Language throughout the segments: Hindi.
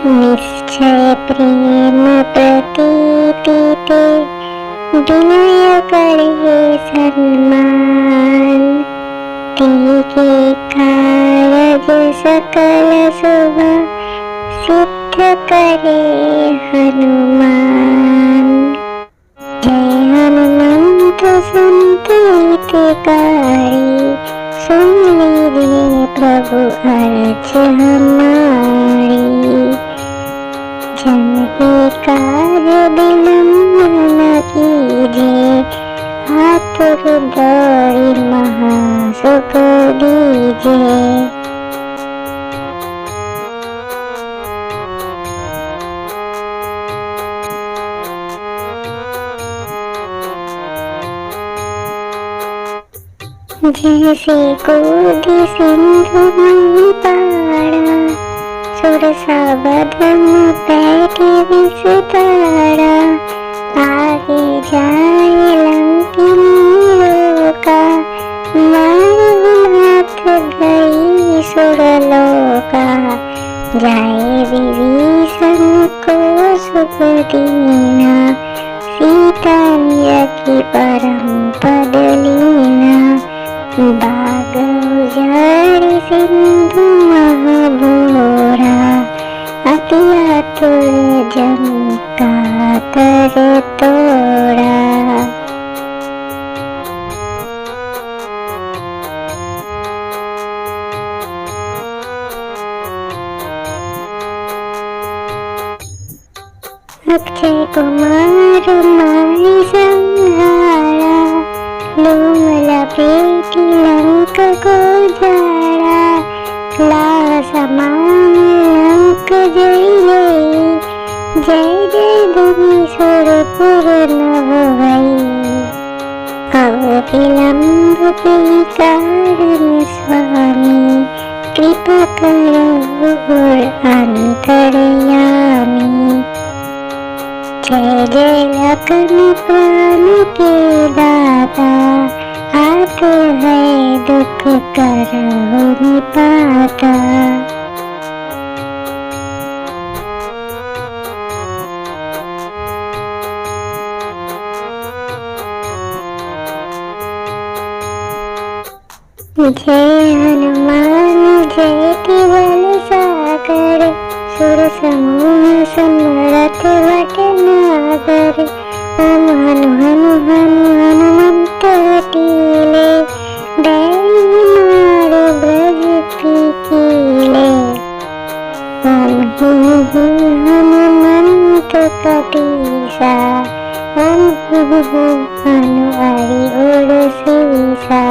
निश्चय प्रेम प्रतीति ते विनय करे सन्मान। तेके कारज सकल शुभ सिद्ध करे हनुमान। जय हनुमंत संत हितकारी, सुन लीजिए प्रभु अर्ज हमारी। जन के कार्य विलंब न कीजिए, आतुर दौड़ी महासुख दीजिए। जैसे कूदी सिंधु मही पारा, सुरसा बदन बैठे विस्तारा। आगे जाए लंकिनी लोका, मारुनाथ गई सुरलोका। जाए विभीषण को शुभ दीना, सीता की परम पद लीना। बाग उजाड़ी सिंधु महाभोरा, अति आतुर जन का तर तोड़ा। अक्षय कुमार मारी संहारा, लूम लपेटी लंक को जाड़ा। ला समान लंक जय गई, जय जय ध्वनि सुरपुर नभ गई। अब विलंब के कारण स्वामी, कृपा करो गुर अंतर्यामी। जय जय लखन प्राण के दाता, आतुर है दुख करहु निपाता। जय हनुमान जयति बल सागर, सुर समूह समरथ भटनागर। ओम हनु हनु हनु हनुमंत टीले, दैवी मारो ब्रज कीले। ओम ही हनुमंत कपीसा, ओम हनु हरि उर सीसा।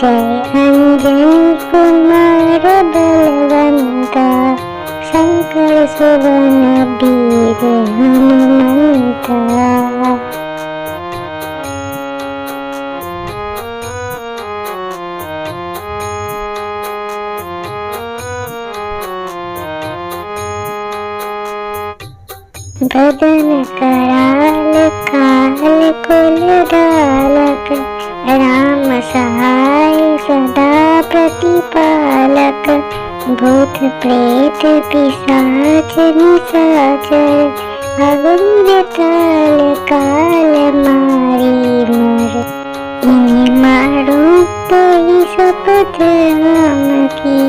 जय अंजनी कुमार बलवंता, शंकर सुवन वीर हनुमंता। बदन कराल काल कुल डालक, राम सहाय सदा प्रतिपालक। भूत प्रेत पिशाच निशाचर, अगुर ताल काल मारी मर। इन्हें मारो तो शपथ राम की,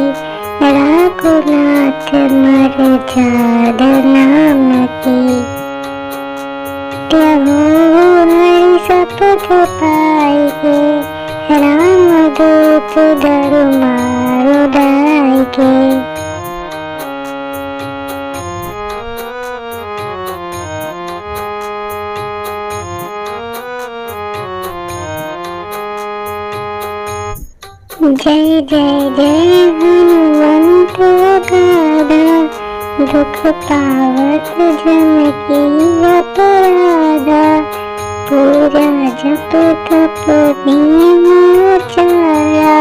रघुनाथ मर जाद नाम की। त्यहो हरि शपथ पाइके, राम दूत धरु मारो दाइके। जय जय जय हनुमंत गाधा, दुख पावत जन की अपराधा। पूजा जप तप नियम आचारा,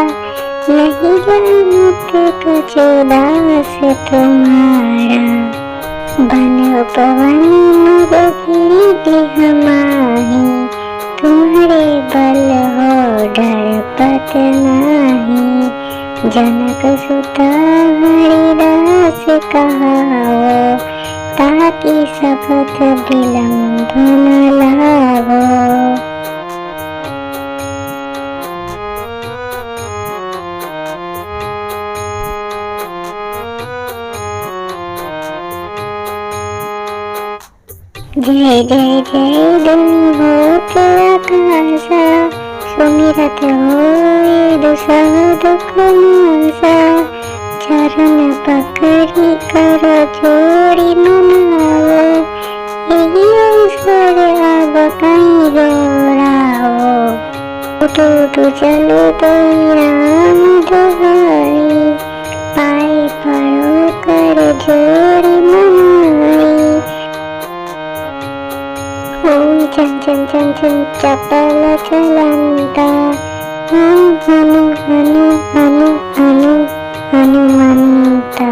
नहीं जानत कछु दास तुम्हारा। बन पवन मग कीर्ति हमाही, तुम्हारे बल हो डरपत नाही। जनक सुता हरिदास दास कहावो, ताकि शपथ विलंब न लावो। जय जय जय धुनि होत आकाशा, सुमिरत होए दुसह दुख नासा। चरण पकड़ी कर जोड़ी मनावो, यही अवसर अब कहीं गौरावो। उठो चलो तो राम दुहाई, पाए पड़ो कर जोड़ी मनाई। ओम चन चन चन चन चपल चलंता, ओम हनु हनु हनु हनु हनुमंता।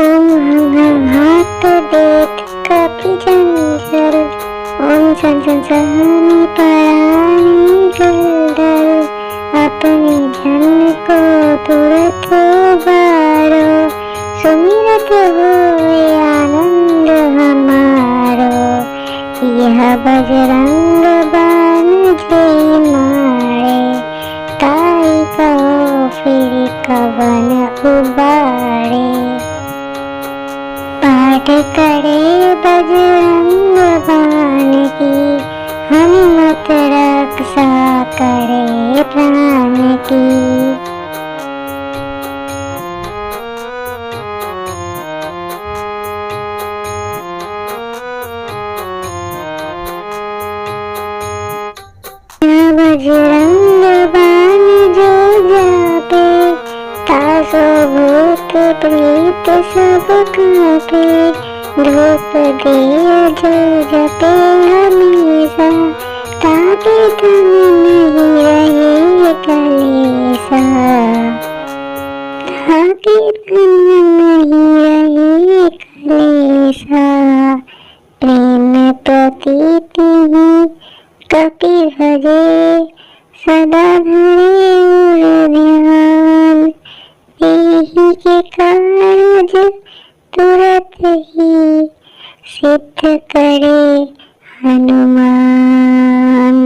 ओम हम हाथ देख कपि जंजल, ओम सन सन सहनी परानी गंडल। अपने जन को तुरत उबारो, सुमिरत होए आनंद हमारो। यह बजरंग बाण जे मारे, ताई कहो फिर कवन उबारे। पाठ करे बजरंग बाण की, हनुमत रक्षा करे प्राण की। बजरंग बाण जो जापे, तासो भूत प्रेत सब कांपे। धूप दिया जो जपे हमेशा, ताके तन नहीं रहे कलेसा। ताके तन नहीं रहे कलेसा। प्रेम प्रतीति कपि भजे, सदा धरे उर ध्यान। यही के कारज तुरत ही, सिद्ध करे हनुमान।